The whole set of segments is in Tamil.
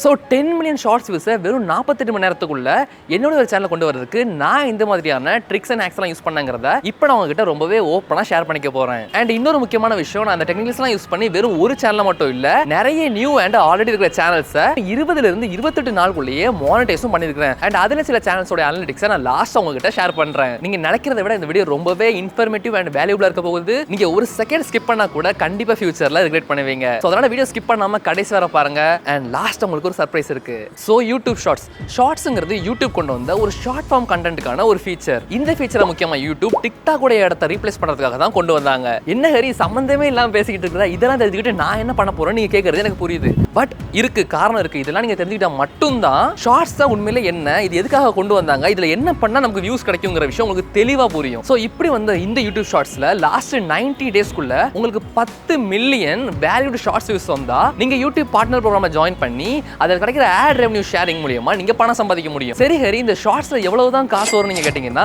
ஸோ 10 மில்லியன் ஷார்ட்ஸ் வியூஸை வெறும் 48 மணி நேரத்துக்குள்ள என்னோட ஒரு சேனலை கொண்டு வரதுக்கு நான் இந்த மாதிரியான ட்ரிக்ஸ் அண்ட் ஹேக்ஸ்லாம் யூஸ் பண்ணங்கிறத இப்போ நான் உங்ககிட்ட ரொம்பவே ஓப்பனாக ஷேர் பண்ணிக்க போகிறேன். அண்ட் இன்னொரு முக்கியமான விஷயம், நான் அந்த டெக்னிக்ஸ்லாம் யூஸ் பண்ணி வெறும் ஒரு சேனலை மட்டும் இல்லை, நிறைய நியூ அண்ட் ஆல்ரெடி இருக்கிற சேனல்ஸை 20லிருந்து 28 நாளுக்குள்ளேயே மானிட்டைஸும் பண்ணியிருக்கிறேன். அண்ட் அதில் சில சேனல்ஸோட அனலிட்டிக்ஸை நான் லாஸ்ட் உங்ககிட்ட ஷேர் பண்ணுறேன். நீங்கள் நினைக்கிறத விட இந்த வீடியோ ரொம்பவே இன்ஃபர்மேட்டிவ் அண்ட் வேல்யூபிளாக இருக்க போகுது. நீங்கள் ஒரு செகண்ட் ஸ்கிப் பண்ணால் கூட கண்டிப்பாக ஃபியூச்சரில் ரிக்ரெட் பண்ணுவீங்க. ஸோ அதனால் வீடியோ ஸ்கிப் பண்ணாமல் கடைசி வர பாருங்க. அண்ட் லாஸ்ட் உங்களுக்கு ஒரு சர்ப்ரைஸ் இருக்கு. சோ யூடியூப் ஷார்ட்ஸ்ங்கிறது யூடியூப் கொண்டு வந்த ஒரு ஷார்ட் ஃபார்ம் கண்டென்ட்கான ஒரு ஃபீச்சர். இந்த ஃபீச்சரை முக்கியமா யூடியூப் டிக்டாக் உடைய இடத்தை ரீப்ளேஸ் பண்றதுக்காக தான் கொண்டு வந்தாங்க. என்ன ஹரி சம்பந்தமே இல்லாம பேசிக்கிட்டு இருக்கா, இதெல்லாம் தெரிஞ்சுக்கிட்டு நான் என்ன பண்ண போறேன்னு நீங்க கேட்கறது எனக்கு புரியுது. பட் இருக்கு, காரணம் இருக்கு. இதெல்லாம் நீங்க தெரிஞ்சுக்கிட்டா மட்டும்தான் ஷார்ட்ஸ் தான் உண்மையிலே என்ன, இது எதுக்காக கொண்டு வந்தாங்க, இதுல என்ன பண்ணா நமக்கு வியூஸ் கிடைக்குங்கிற விஷயம் உங்களுக்கு தெளிவா புரியும். சோ இப்படி வந்த இந்த யூடியூப் ஷார்ட்ஸ்ல லாஸ்ட் 90 டேஸ்க்குள்ள உங்களுக்கு 10 மில்லியன் வேல்யூடு ஷார்ட்ஸ் வியூஸ் வந்தா நீங்க யூடியூப் பார்ட்னர் ப்ரோக்ராமை ஜாயின் பண்ணி அதில் கிடைக்கிற ஆட் ரெவென்யூ ஷேரிங் மூலமா நீங்க பணம் சம்பாதிக்க முடியும். சரி ஹரி, இந்த ஷார்ட்ஸ்ல எவ்வளவுதான் காசு வரும் நீங்க கேட்டீங்கன்னா,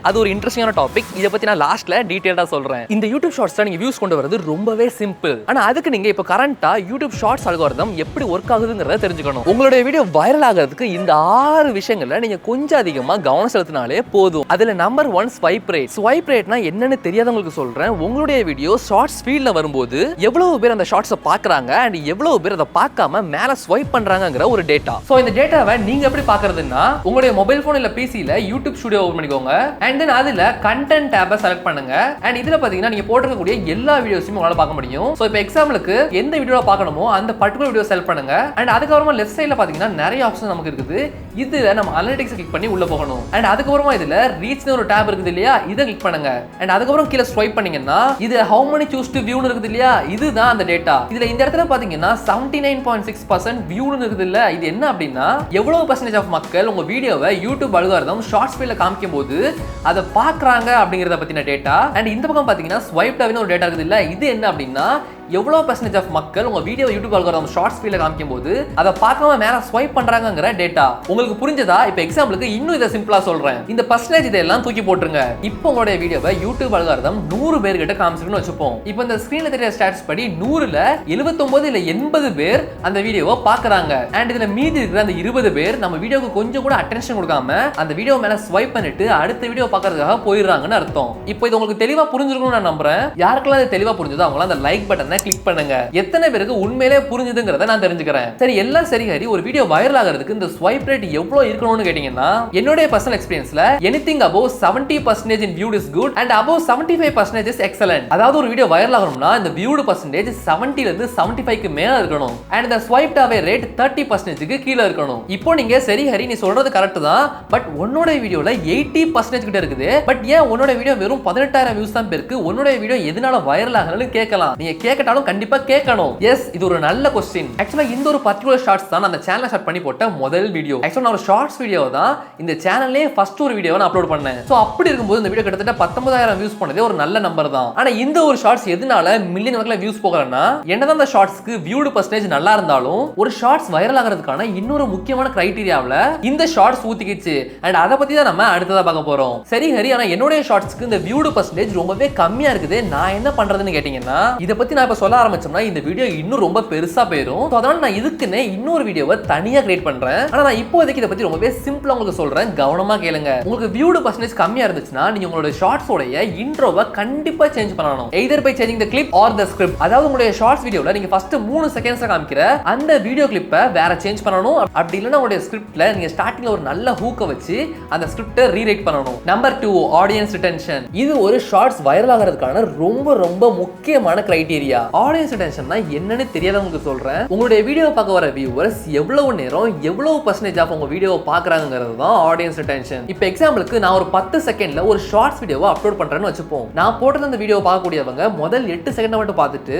அது ஒரு இன்ட்ரெஸ்டிங்கான டாபிக். இதை பத்தி நான் லாஸ்ட்ல டீடைலா சொல்றேன். இந்த யூடியூப் ஷார்ட்ஸ்ல நீங்க வியூஸ் கொண்டு வரது ரொம்பவே சிம்பிள். ஆனா அதுக்கு நீங்க இப்ப கரண்டா யூடியூப் ஷார்ட்ஸ் அல்காரிதம் எப்படி ஒர்க் ஆகுதுங்கிறத தெரிஞ்சுக்கணும். உங்களுடைய வீடியோ வைரல் ஆகிறதுக்கு இந்த 6 விஷயங்கள்ல நீங்க கொஞ்சம் அதிகமா கவனம் செலுத்தினாலே போதும். அதுல நம்பர் 1 ஸ்வைப் ரேட். ஸ்வைப் ரேட்னா என்னன்னு தெரியாதவங்களுக்கு சொல்றேன். உங்களுடைய வீடியோ ஷார்ட்ஸ் ஃபீல்ட்ல வரும்போது எவ்வளவு பேர் அந்த ஷார்ட்ஸை பாக்குறாங்க அண்ட் எவ்வளவு பேர் அதை பார்க்காம மேல ஸ்வைப் பண்றாங்கங்கிற ஒரு டேட்டா. சோ இந்த டேட்டாவை நீங்க எப்படி பார்க்கிறதுன்னா, உங்களுடைய மொபைல் போன் இல்ல பிசில யூடியூப் ஸ்டுடியோ ஓபன் பண்ணிக்கோங்க. அண்ட் தென் அதுல கண்டென்ட் டாபை செலக்ட் பண்ணுங்க. அண்ட் இதுல பாத்தீங்கன்னா நீங்க போட்டுக்கக்கூடிய எல்லா வீடியோஸையும் உங்களால பார்க்க முடியும். சோ இப்போ எக்ஸாம்பிளுக்கு எந்த வீடியோவை பார்க்கணுமோ அந்த பர்டிகுலர் வீடியோ செலக்ட் பண்ணுங்க. அண்ட் அதுக்கப்புறமா லெஃப்ட் சைடுல பாத்தீங்கன்னா நிறைய ஆப்ஷன் நமக்கு இருக்குது. இதுல நம்ம அனலிட்டிக்ஸ் கிளிக் பண்ணி உள்ள போகணும். அண்ட் அதுக்கப்புறமா இதுல ரீச்னு ஒரு டேப் இருக்குது இல்லையா, இதை கிளிக் பண்ணுங்க. அண்ட் அதுக்கப்புறம் கீழே ஸ்வைப் பண்ணீங்கன்னா இது how many choose to view இருக்குது இல்லையா, இதுதான் அந்த டேட்டா. இதுல இந்த இடத்துல பாத்தீங்கன்னா 79.6% வியூன்னு இருக்குது இல்ல, இது என்ன அப்படின்னா எவ்வளவு பர்சன்டேஜ் ஆஃப் மக்கள் உங்க வீடியோவை யூடியூப் அல்காரிதம் ஷார்ட்ஸ் ஃபீல்ட்ல காமிக்கும் போது அதை பார்க்கறாங்க அப்படிங்கறத பத்தின டேட்டா. அண்ட் இந்த பக்கம் பாத்தீங்கன்னா ஸ்வைப் டவுன் ஒரு டேட்டா இருக்குது இல்ல, இது என்ன அப்படின்னா எவ்வளவு பர்சன்டேஜ் ஆஃப் மக்கள் உங்க வீடியோ யூடியூப் அல்காரிதம் ஷார்ட்ஸ் ஃபீல்ட்ல காமிக்கும் போது அதை பார்க்காம மேல ஸ்வைப் பண்றாங்கங்கற டேட்டா. உங்களுக்கு புரிஞ்சதா? இப்போ எக்ஸாம்பிளுக்கு இன்னும் இதை சிம்பிளா சொல்றேன். இந்த பர்சன்டேஜ் இதெல்லாம் தூக்கி போட்டுருங்க. இப்போ உங்களுடைய வீடியோவை யூடியூப் அல்காரிதம் 100 பேர் கிட்ட காமிச்சிருக்குன்னு வச்சுப்போம். இப்போ இந்த ஸ்கிரீன்ல தெரிய ஸ்டாட்ஸ் படி 100ல 79 இல்ல 80 பேர் அந்த வீடியோவை பார்க்கறாங்க. அண்ட் இதுல மீதி இருக்கிற அந்த 20 பேர் நம்ம வீடியோக்கு கொஞ்சம் கூட அட்டென்ஷன் கொடுக்காம அந்த வீடியோ மேல ஸ்வைப் பண்ணிட்டு அடுத்த வீடியோ பார்க்கறதுக்காக போயிடுறாங்கன்னு அர்த்தம். இப்போ இது உங்களுக்கு தெளிவா புரிஞ்சிருக்கும்னு நான் நம்புறேன். யாருக்கெல்லாம் இது தெளிவா புரிஞ்சதோ அவங்க அந்த லைக் பட்டனை கிளிக் பண்ணுங்க. எத்தனை பேருக்கு உண்மையிலே புரிஞ்சுதுங்கறத நான் தெரிஞ்சுக்கிறேன். சரி, எல்லாம் சரி ஹரி, ஒரு வீடியோ வைரல் ஆகிறதுக்கு இந்த ஸ்வைப் ரேட் எவ்வளவு இருக்கணும்னு கேட்டீங்கன்னா, என்னோட personal எக்ஸ்பீரியன்ஸ்ல anything above 70% in viewed is good and above 75% is excellent. அதாவது ஒரு வீடியோ வைரல் ஆகணும்னா இந்த viewed percentage 70 ல இருந்து 75 க்கு மேல இருக்கணும். and the swiped away rate 30% க்கு கீழ இருக்கணும். இப்போ நீங்க சரி ஹரி, நீ சொல்றது கரெக்ட் தான், பட் உன்னோட வீடியோல 80% கிட்ட இருக்குது. பட் ஏன் உன்னோட வீடியோ வெறும் 18,000 வியூஸ் தான் இருக்கு, உன்னோட வீடியோ எதனால வைரல் ஆகலன்னு கேட்கலாம். நீங்க கேட்கட்டாலும் கண்டிப்பா கேட்கணும். எஸ், இது ஒரு நல்ல क्वेश्चन. एक्चुअली இந்த ஒரு பர்టిక్యులர் ஷார்ட்ஸ் தான் அந்த சேனலை ஸ்டார்ட் பண்ணி போட்ட முதல் வீடியோ. एक्चुअली நான் ஒரு ஷார்ட்ஸ் வீடியோ தான் இந்த சேனல்லே ஃபர்ஸ்ட் ஒரு வீடியோவை நான் அப்லோட் பண்ணேன். சோ அப்படி இருக்கும்போது இந்த வீடியோ கிட்டத்தட்ட 19,000 வியூஸ் போனதே ஒரு நல்ல நம்பர் தான். ஆனா இந்த ஒரு ஷார்ட்ஸ் எதனால மில்லியன் கணக்குல வியூஸ் போகலன்னா, என்னதான் அந்த ஷார்ட்ஸ்க்கு வியூடு பர்சன்டேஜ் நல்லா இருந்தாலும் ஒரு ஷார்ட்ஸ் வைரல் ஆகிறதுக்கான இன்னொரு முக்கியமான கிரைட்டீரியாவுல இந்த ஷார்ட்ஸ் ஊத்திக்கிச்சு. அண்ட் அதை பத்தி தான் நம்ம அடுத்ததா பார்க்க போறோம். சரி ஹரி, ஆனா என்னோட ஷார்ட்ஸ்க்கு இந்த வியூடு பர்சன்டேஜ் ரொம்பவே கம்மியா இருக்குது, நான் என்ன பண்றதுன்னு கேட்டீங்கன்னா, இத பத்தி நான் இப்ப சொல்ல ஆரம்பிச்சோம்னா இந்த வீடியோ இன்னும் ரொம்ப பெருசா போயிடும். அதனால நான் இதுக்குன்னு இன்னொரு வீடியோவை தனியா கிரியேட் பண்றேன். ஆனா நான் இப்போதைக்கு இத பத்தி ரொம்பவே சிம்பிளா உங்களுக்கு சொல்றேன், கவனமா கேளுங்க. உங்களுக்கு வியூடு பர்சன்டேஜ் கம்மியா இருந்துச்சுன்னா நீங்க உங்களோட ஷார்ட்ஸ் உடைய இன்ட்ரோவை கண்டிப்பா சேஞ்ச் பண்ணணும். either by changing the clip or the script. அதாவது உங்களுடைய ஷார்ட்ஸ் வீடியோல நீங்க ஃபர்ஸ்ட் 3 செகண்ட்ஸ்ல காமிக்கிற அந்த வீடியோ கிளிப்பை வேற சேஞ்ச் பண்ணணும். அப்படி இல்லனா உங்களுடைய ஸ்கிரிப்ட்ல நீங்க ஸ்டார்டிங்ல ஒரு நல்ல ஹூக்க வச்சு அந்த ஸ்கிரிப்டை ரீரைட் பண்ணணும். Number 2 audience retention. இது ஒரு ஷார்ட்ஸ் வைரல் ஆகிறதுக்கான ரொம்ப ரொம்ப முக்கியமான கிரைட்டீரியா. ஆடியன்ஸ் ரிட்டென்ஷன்னா என்னன்னு தெரியாதவங்களுக்கு சொல்றேன். உங்களுடைய வீடியோ பார்க்க வர வியூவர்ஸ் எவ்வளவு நேரம் எவ்வளவு பர்சன்டேஜ் ஆஃப் உங்க வீடியோவை பார்க்கறாங்கங்கிறது தான் ஆடியன்ஸ் ரிட்டென்ஷன். இப்போ எக்ஸாம்பிளுக்கு நான் ஒரு 10 செகண்ட்ல ஒரு ஷார்ட்ஸ் வீடியோவை அப்லோட் பண்றேன்னு வச்சுப்போம். நான் போட்டது அந்த வீடியோ பார்க்கக்கூடியவங்க முதல் 8 செகண்ட் மட்டும் பார்த்துட்டு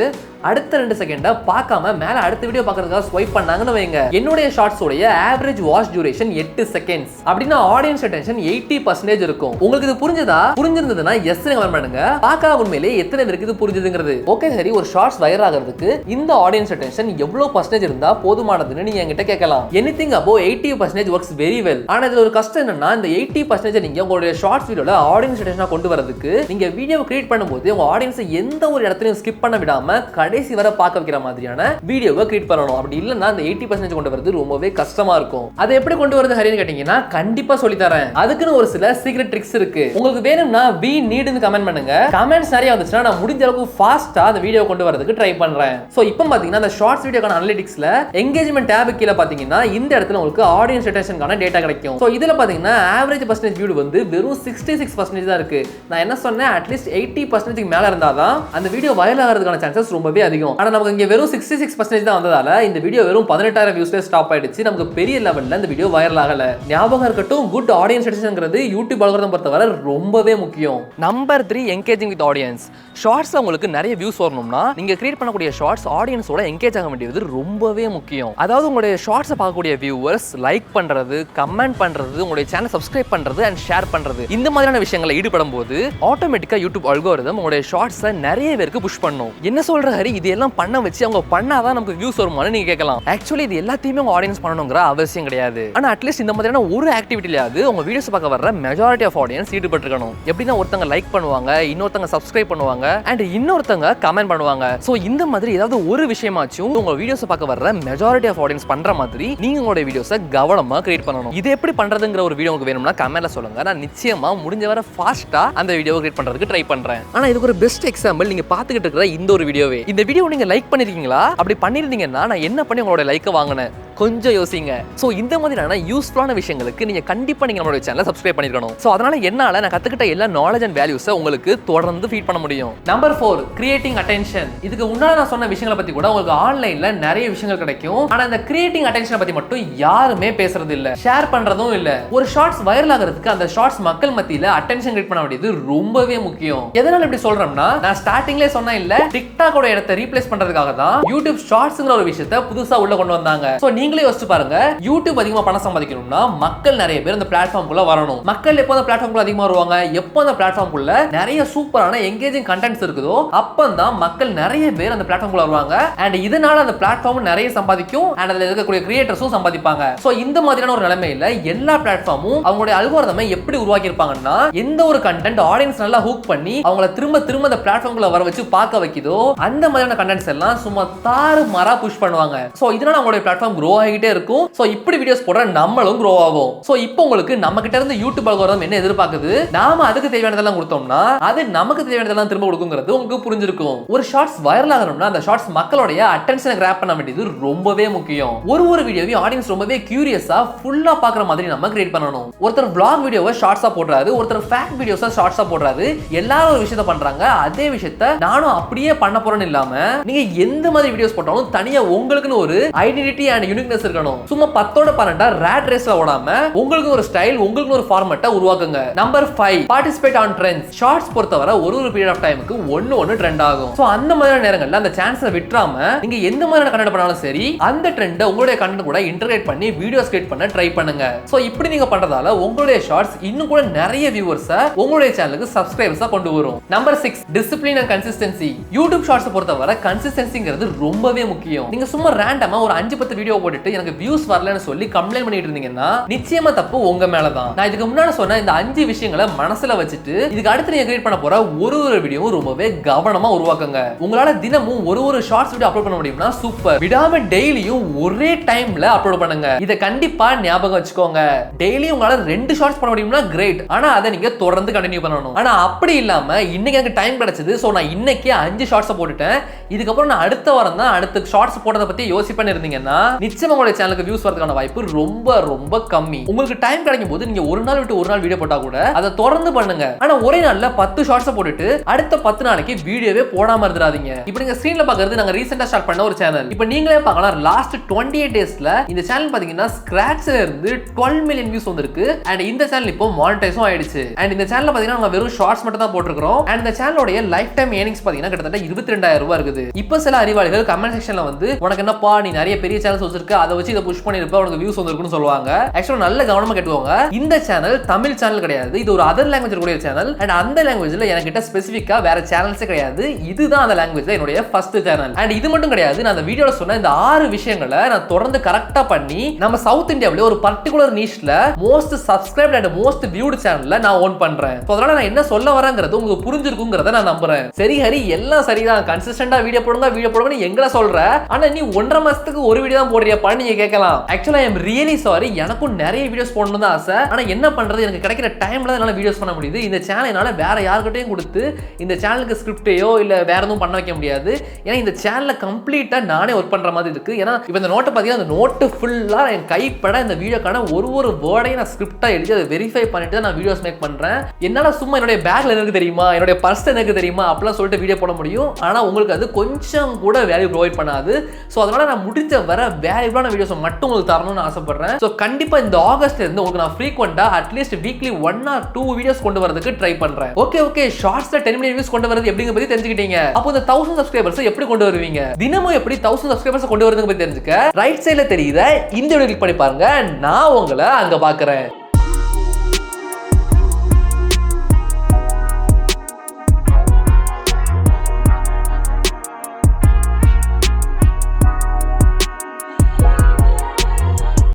அடுத்த 2 செகண்ட பார்க்காம மேல அடுத்த வீடியோ பார்க்கறதுக்காக ஸ்வைப் பண்ணாங்கன்னு வைங்க, என்னுடைய ஷார்ட்ஸ் உடைய ஆவரேஜ் வாட்ச் டியூரேஷன் 8 செகண்ட்ஸ். அப்படின்னா ஆடியன்ஸ் ரிட்டென்ஷன் 80% இருக்கும். உங்களுக்கு இது புரிஞ்சதா? புரிஞ்சிருந்ததுன்னா எஸ் கமெண்ட் பண்ணுங்க. பார்க்காத உண்மையிலே எத்தனை பேருக்கு இது புரிஞ்சதுங்கிறது. ஓகே சரி, ஒரு ஷார்ட்ஸ் வைரல் ஆகிறதுக்கு இந்த ஆடியன்ஸ் அட்டென்ஷன் எவ்வளவு பர்சன்டேஜ் இருந்தா போதுமானதுன்னு நீங்க என்கிட்ட கேட்கலாம். Anything above 80% works very well. ஆனா இதுல ஒரு கஷ்டம் என்னன்னா இந்த 80% நீங்க உங்களுடைய ஷார்ட்ஸ் வீடியோல ஆடியன்ஸ் அட்டென்ஷனா கொண்டு வரதுக்கு நீங்க வீடியோ கிரியேட் பண்ணும்போது உங்க ஆடியன்ஸ் எந்த ஒரு இடத்துலயும் ஸ்கிப் பண்ண விடாம கடைசி வரை பார்க்க வைக்கிற மாதிரியான வீடியோவை கிரியேட் பண்ணணும். அப்படி இல்லன்னா அந்த 80% கொண்டு வரது ரொம்பவே கஷ்டமா இருக்கும். அதை எப்படி கொண்டு வரது ஹரின்னு கேட்டீங்கன்னா கண்டிப்பா சொல்லி தரேன். அதுக்குன்னு ஒரு சில சீக்ரெட் ட்ரிக்ஸ் இருக்கு. உங்களுக்கு வேணும்னா we need னு கமெண்ட் பண்ணுங்க. கமெண்ட்ஸ் நிறைய வந்துச்சுன்னா நான் முடிஞ்ச அளவுக்கு ஃபாஸ்டா அந்த வீடியோ கொண்டு வரதுக்கு ட்ரை பண்றேன். சோ இப்போ பாத்தீங்கன்னா அந்த ஷார்ட்ஸ் வீடியோக்கான அனலிட்டிக்ஸ்ல எங்கேஜ்மென்ட் tab கீழ பாத்தீங்கன்னா இந்த இடத்துல உங்களுக்கு ஆடியன்ஸ் அட்டென்ஷன்கான டேட்டா கிடைக்கும். சோ இதுல பாத்தீங்கன்னா ஆவரேஜ் பர்சன்டேஜ் வியூ வந்து வெறும் 66% தான் இருக்கு. நான் என்ன சொன்னேன் அட்லீஸ்ட் 80% க்கு மேல இருந்தாதான் அந்த வீடியோ வைரல் ஆகிறதுக்கான சான்சஸ் ரொம்பவே அதிகம். ஆனா நமக்கு இங்க வெறும் 66% தான் வந்ததால இந்த வீடியோ வெறும் 18000 வியூஸ்ல ஸ்டாப் ஆயிடுச்சு. நமக்கு பெரிய லெவல்ல இந்த வீடியோ வைரல் ஆகல. ஞாபகம் இருக்கட்டும், குட் ஆடியன்ஸ் அட்டென்ஷன்ங்கிறது யூடியூப் அல்காரிதம் பொறுத்தவரை ரொம்பவே முக்கியம். Number 3 engaging with audience. ஷார்ட்ஸ்ல உங்களுக்கு நிறைய வியூஸ் வரணும்னா நீங்க கிரியேட் பண்ணக்கூடிய ஷார்ட்ஸ் ஆடியன்ஸோட என்கேஜ் ஆக வேண்டியது ரொம்பவே முக்கியம். அதாவது உங்களுடைய ஷார்ட்ஸை பார்க்கக்கூடிய வியூவர்ஸ் லைக் பண்றது, கமெண்ட் பண்றது, உங்களுடைய சேனல் சப்ஸ்கிரைப் பண்றது அண்ட் ஷேர் பண்றது இந்த மாதிரியான விஷயங்களை ஈடுபடும் போது ஆட்டோமேட்டிக்கா யூடியூப் அல்காரிதம் உங்களுடைய ஷார்ட்ஸை நிறைய பேருக்கு புஷ் பண்ணும். என்ன சொல்ற ஹரி, இது எல்லாம் பண்ண வச்சு அவங்க பண்ணாதான் நமக்கு வியூஸ் வருமானு நீங்க கேட்கலாம். ஆக்சுவலி இது எல்லாத்தையுமே உங்க ஆடியன்ஸ் பண்ணணுங்கிற அவசியம் கிடையாது. ஆனா அட்லீஸ்ட் இந்த மாதிரியான ஒரு ஆக்டிவிட்டியாவது உங்க வீடியோஸ் பார்க்க வர்ற மெஜாரிட்டி ஆஃப் ஆடியன்ஸ் ஈடுபட்டிருக்கணும். எப்படின்னா ஒருத்தங்க லைக் பண்ணுவாங்க, இன்னொருத்தங்க சப்ஸ்கிரைப் பண்ணுவாங்க அண்ட் இன்னொருத்தங்க கமெண்ட் பண்ணுவாங்க. சோ இந்த மாதிரி ஏதாவது ஒரு விஷயமாச்சும் உங்க வீடியோஸ் பார்க்க வர்ற மெஜாரிட்டி ஆஃப் ஆடியன்ஸ் பண்ற மாதிரி நீங்க உங்களுடைய வீடியோஸை கவனமா கிரியேட் பண்ணணும். இது எப்படி பண்றதுங்கிற ஒரு வீடியோ உங்களுக்கு வேணும்னா கமெண்ட்ல சொல்லுங்க. நான் நிச்சயமா முடிஞ்ச வரை ஃபாஸ்டா அந்த வீடியோவை கிரியேட் பண்றதுக்கு ட்ரை பண்றேன். ஆனா இதுக்கு ஒரு பெஸ்ட் எக்ஸாம்பிள் நீங்க பாத்துக்கிட்டு இருக்கிற இந்த ஒரு வீடியோவே. இந்த வீடியோ நீங்க லைக் பண்ணிருக்கீங்களா? அப்படி பண்ணிருந்தீங்கன்னா நான் என்ன பண்ணி உங்களோட லைக்கை வாங்கினேன் கொஞ்சம் யோசிங்க. சோ இந்த மாதிரியான யூஸ்ஃபுல்லான விஷயங்களுக்கு நீங்க கண்டிப்பா நீங்க நம்மளோட சேனலை சப்ஸ்கிரைப் பண்ணிருக்கணும். சோ அதனால என்னால நான் கத்துக்கிட்ட எல்லா நாலேஜ் அண்ட் வேல்யூஸை உங்களுக்கு தொடர்ந்து ஃபீட் பண்ண முடியும். Number 4 creating attention. இதுக்கு முன்னாடி நான் சொன்ன விஷயங்களை பத்தி கூட உங்களுக்கு ஆன்லைன்ல நிறைய விஷயங்கள் கிடைக்கும். ஆனா இந்த கிரியேட்டிங் அட்டென்ஷனை பத்தி மட்டும் யாருமே பேசுறது இல்ல, ஷேர் பண்றதும் இல்ல. ஒரு ஷார்ட்ஸ் வைரல் ஆகிறதுக்கு அந்த ஷார்ட்ஸ் மக்கள் மத்தியில அட்டென்ஷன் கிரியேட் பண்ண வேண்டியது ரொம்பவே முக்கியம். எதனால இப்படி சொல்றேன்னா நான் ஸ்டார்டிங்லேயே சொன்னேன் இல்ல, டிக்டாக்கோட இடத்தை ரீப்ளேஸ் பண்றதுக்காக தான் யூடியூப் ஷார்ட்ஸ்ங்கிற ஒரு விஷயத்தை புதுசா உள்ள கொண்டு வந்தாங்க. சோ நீங்களே யோசிச்சு பாருங்க, யூடியூப் அதிகமா பணம் சம்பாதிக்கணும்னா மக்கள் நிறைய பேர் இந்த பிளாட்ஃபார்ம்குள்ள வரணும். மக்கள் எப்போ அந்த பிளாட்ஃபார்ம்குள்ள அதிகமா வருவாங்க, எப்போ அந்த பிளாட்ஃபார்ம்குள்ள நிறைய சூப்பரான எங்கேஜிங் கண்டென்ட்ஸ் இருக்குதோ அப்பதான் மக்கள் நிறைய பேர் அந்த பிளாட்ஃபார்ம்குள்ள வருவாங்க. அண்ட் இதனால அந்த பிளாட்ஃபார்ம் நிறைய சம்பாதிக்கும் அண்ட் அதுல இருக்கக்கூடிய கிரியேட்டர்ஸும் சம்பாதிப்பாங்க. சோ இந்த மாதிரியான ஒரு நிலைமையில எல்லா பிளாட்ஃபார்மும் அவங்களுடைய அல்காரிதமை எப்படி உருவாக்கி இருப்பாங்கன்னா எந்த ஒரு கண்டென்ட் ஆடியன்ஸ் நல்லா ஹூக் பண்ணி அவங்கள திரும்ப திரும்ப அந்த பிளாட்ஃபார்ம்குள்ள வர வச்சு பார்க்க வைக்குதோ அந்த மாதிரியான கண்டென்ட்ஸ் எல்லாம் சும்மா தாறுமாறா புஷ் பண்ணுவாங்க. சோ இதனால அவங்களுடைய பிளாட்ஃபார்ம் grow ஆகிட்டே இருக்கும். சோ இப்படி வீடியோஸ் போடுற நம்மளும் grow ஆகும். சோ இப்போ உங்களுக்கு நம்ம கிட்ட இருந்து யூடியூப் அல்காரிதம் என்ன எதிர்பார்க்குது, நாம அதுக்கு தேவையானதெல்லாம் கொடுத்தோம்னா அது நமக்கு தேவையானதெல்லாம் திரும்ப கொடுக்குங்கிறது உங்களுக்கு புரிஞ்சிருக்கும். ஒரு ஷார்ட்ஸ் வைரல் ஆகணும்னா அந்த ஷார்ட்ஸ் மக்களுடைய அட்டென்ஷனை கிராப் பண்ண வேண்டியது ரொம்பவே முக்கியம். ஒரு வீடியோவையும் ஆடியன்ஸ் ரொம்பவே கியூரியஸா ஃபுல்லா பாக்குற மாதிரி நம்ம கிரியேட் பண்ணணும். ஒருத்தர் vlog வீடியோவை ஷார்ட்ஸா போடுறாரு, ஒருத்தர் ஃபேக்ட் வீடியோஸை ஷார்ட்ஸா போடுறாரு, எல்லாரும் ஒரு விஷயத்தை பண்றாங்க. அதே விஷயத்தை நானும் அப்படியே பண்ண போறேன்னு இல்லாம நீங்க எந்த மாதிரி வீடியோஸ் போட்டாலும் தனியா உங்களுக்குன்னு ஒரு ஐடென்டிட்டி அண்ட் யூனிக்னஸ் இருக்கணும். சும்மா 10ஓட 12 ரேட் ரேஸ்ல ஓடாம உங்களுக்கு ஒரு ஸ்டைல், உங்களுக்கு ஒரு ஃபார்மட்டை உருவாக்குங்க. Number 5 participate on trends. Shorts பொறுத்தவரை ஒரு பீரியட் ஆஃப் டைமுக்கு ஒன்னு ட்ரெண்ட் ஆகும். சோ அந்த மாதிரியான நேரங்கள்ல அந்த சான்ஸை விட்டுறாம நீங்க எந்த மாதிரியான கண்டென்ட் பண்ணாலும் சரி அந்த ட்ரெண்டை உங்களுடைய கண்டென்ட் கூட இன்டகிரேட் பண்ணி வீடியோஸ் கிரியேட் பண்ண ட்ரை பண்ணுங்க. சோ இப்படி நீங்க பண்றதால உங்களுடைய ஷார்ட்ஸ் இன்னும் கூட நிறைய வியூவர்ஸை உங்களுடைய சேனலுக்கு சப்ஸ்கிரைபர்ஸா கொண்டு வரும். Number 6 discipline and consistency. YouTube shorts பொறுத்தவரை கன்சிஸ்டன்சிங்கிறது ரொம்பவே முக்கியம். நீங்க சும்மா ரேண்டமா ஒரு 5-10 வீடியோ போட்டுட்டு எனக்கு வியூஸ் வரலன்னு சொல்லி கம்ப்ளைண்ட் பண்ணிட்டு இருந்தீங்கன்னா நிச்சயமா தப்பு உங்க மேலதான். நான் இதுக்கு முன்னாடி சொன்ன இந்த 5 விஷயங்களை மனசுல வச்சுட்டு இதுக்கு அடுத்து நீங்க கிரியேட் பண்ண போற ஒரு வீடியோவும் ரொம்பவே கவனமா உருவாக்குங்க. உங்களால தினமும் ஒரு ஷார்ட்ஸ் வீடியோ அப்லோட் பண்ண முடியும்னா சூப்பர். விடாம டெய்லியும் ஒரே டைம்ல அப்லோட் பண்ணுங்க. இத கண்டிப்பா ஞாபகம் வச்சுக்கோங்க. டெய்லி உங்களால 2 ஷார்ட்ஸ் பண்ண முடியும்னா கிரேட். ஆனா அதை நீங்க தொடர்ந்து கண்டினியூ பண்ணணும். ஆனா அப்படி இல்லாம இன்னைக்கு எனக்கு டைம் கிடைச்சது, சோ நான் இன்னைக்கு 5 ஷார்ட்ஸ் போட்டுட்டேன், இதுக்கப்புறம் நான் அடுத்த வாரம் தான் அடுத்த ஷார்ட்ஸ் போடுறத பத்தி யோசிப்பேன்னு இருந்தீங்கன்னா நிச்சயமா உங்களுடைய சேனலுக்கு வியூஸ் வரதுக்கான வாய்ப்பு ரொம்ப கம்மி. உங்களுக்கு டைம் கிடைக்கும் போது நீங்க ஒரு நாள் விட்டு ஒரு நாள் வீடியோ போட்டா கூட அதை தொடர்ந்து பண்ணுங்க. ஆனா ஒரே நாள்ல 10 ஷார்ட்ஸ் போட்டுட்டு அடுத்த 10 நாளைக்கு வீடியோவே போடாம இருந்துறாதீங்க. இப்போ நீங்க ஸ்கிரீன்ல பாக்குறது நாங்க ரீசெண்டா ஸ்டார்ட் பண்ண ஒரு சேனல். இப்போ நீங்களே பார்க்கலாம், லாஸ்ட் 28 டேஸ்ல இந்த சேனல் பாத்தீங்கன்னா ஸ்கிராட்ச்ல இருந்து 12 மில்லியன் வியூஸ் வந்திருக்கு. அண்ட் இந்த சேனல் இப்போ மானிடைஸும் ஆயிடுச்சு. அண்ட் இந்த சேனல்ல பாத்தீங்கன்னா நாங்க வெறும் ஷார்ட்ஸ் மட்டும் தான் போட்டுருக்கோம். அண்ட் இந்த சேனலோட லைஃப் டைம் ஏர்னிங்ஸ் பாத்தீங்கன்னா கிட்டத்தட்ட 22,000 ரூபாய் இருக்குது. இப்போ சில அறிவாளிகள் கமெண்ட் செக்ஷன்ல வந்து உனக்கு என்னப்பா நீ நிறைய பெரிய சேனல்ஸ் வச்சிருக்க, அதை வச்சு இதை புஷ் பண்ணிருப்ப உனக்கு வியூஸ் வந்திருக்குன்னு சொல்லுவாங்க. ஆக்சுவலா நல்ல கவனமா கேட்டுவாங்க, இந்த சேனல் தமிழ் சேனல் கிடையாது, இது ஒரு அதர் லாங்குவேஜ் கூடிய சேனல். அண்ட் அந்த லாங்குவேஜ்ல என்கிட்ட ஸ்பெசிஃபிக்கா வேற சேனல்ஸே கிடையாது, இதுதான் அந்த லாங்குவேஜ்ல என்னுடைய ஃபர்ஸ்ட் சேனல். அண்ட் இது மட்டும் கிடையாது, நான் அந்த வீடியோல சொன்ன இந்த 6 விஷயங்களை நான் தொடர்ந்து கரெக்டா பண்ணி நம்ம சவுத் இந்தியாவில ஒரு பர்டிகுலர் நீஷ்ல most subscribed and most viewed சேனல்ல நான் ஓன் பண்றேன். அதனால நான் என்ன சொல்ல வரேங்கிறது உங்களுக்கு புரிஞ்சிருக்குங்கிறத நான் நம்புறேன். சரி ஹரி, எல்லாம் சரிதான், கன்சிஸ்டன்டா வீடியோ போடுங்க எங்களை சொல்ற, ஆனா நீ 1.5 மாசத்துக்கு ஒரு வீடியோ தான் போடுறியப்பா நீங்க கேட்கலாம். ஆக்சுவலா ஐ அம் ரியலி சாரி, எனக்கும் நிறைய வீடியோஸ் போடணும் தான் ஆசை. ஆனா என்ன பண்றது, எனக்கு கிடைக்கிற டைம்ல தான் என்னால வீடியோஸ் பண்ண முடியுது. இந்த சேனல் என்னால வேற யார்கிட்டயும் கொடுத்து இந்த சேனலுக்கு ஸ்கிரிப்டையோ இல்ல வேற எதுவும் பண்ண வைக்க முடியாது. ஏன்னா இந்த சேனல்ல கம்ப்ளீட்டா நானே ஒர்க் பண்ற மாதிரி இருக்கு. ஏன்னா இப்போ இந்த நோட்டை பார்த்தீங்கன்னா அந்த நோட்டு ஃபுல்லா என் கைப்பட இந்த வீடியோக்கான ஒரு வேர்டையும் நான் ஸ்கிரிப்டா எழுதி அதை வெரிஃபை பண்ணிட்டு தான் நான் வீடியோஸ் மேக் பண்றேன். என்னால சும்மா என்னுடைய பேக்ல எனக்கு தெரியுமா, என்னுடைய பர்ஸ் எனக்கு தெரியுமா அப்படிலாம் சொல்லிட்டு வீடியோ போட முடியும். ஆனா உங்களுக்கு அது கொஞ்சம் கூட வேல்யூ ப்ரொவைட் பண்ணாது. ஸோ அதனால நான் முடிஞ்ச வர வேல்யூபிளான வீடியோஸ் மட்டும் உங்களுக்கு தரணும்னு ஆசைப்படுறேன். ஸோ கண்டிப்பா இந்த ஆகஸ்ட்ல இருந்து உங்களுக்கு நான் ஃப்ரீக்வெண்டா அட்லீஸ்ட் வீக்லி 1 or 2 வீடியோஸ் கொண்டு வரதுக்கு ட்ரை பண்றேன். ஓகே ஷார்ட்ஸ்ல 10 minute வீடியோஸ் கொண்டு வரது எப்படிங்க பத்தி தெரிஞ்சுக்கிட்டீங்க. அப்போ இந்த 1000 சப்ஸ்கிரைபர்ஸ் எப்படி கொண்டு வருவீங்க, தினமும் எப்படி 1000 சப்ஸ்கிரைபர்ஸ் கொண்டு வரதுக்கு பத்தி தெரிஞ்சுக்க ரைட் சைடுல தெரியுத இந்த வீடியோ கிளிக் பண்ணி பாருங்க. நான் உங்களை அங்க பாக்குறேன்.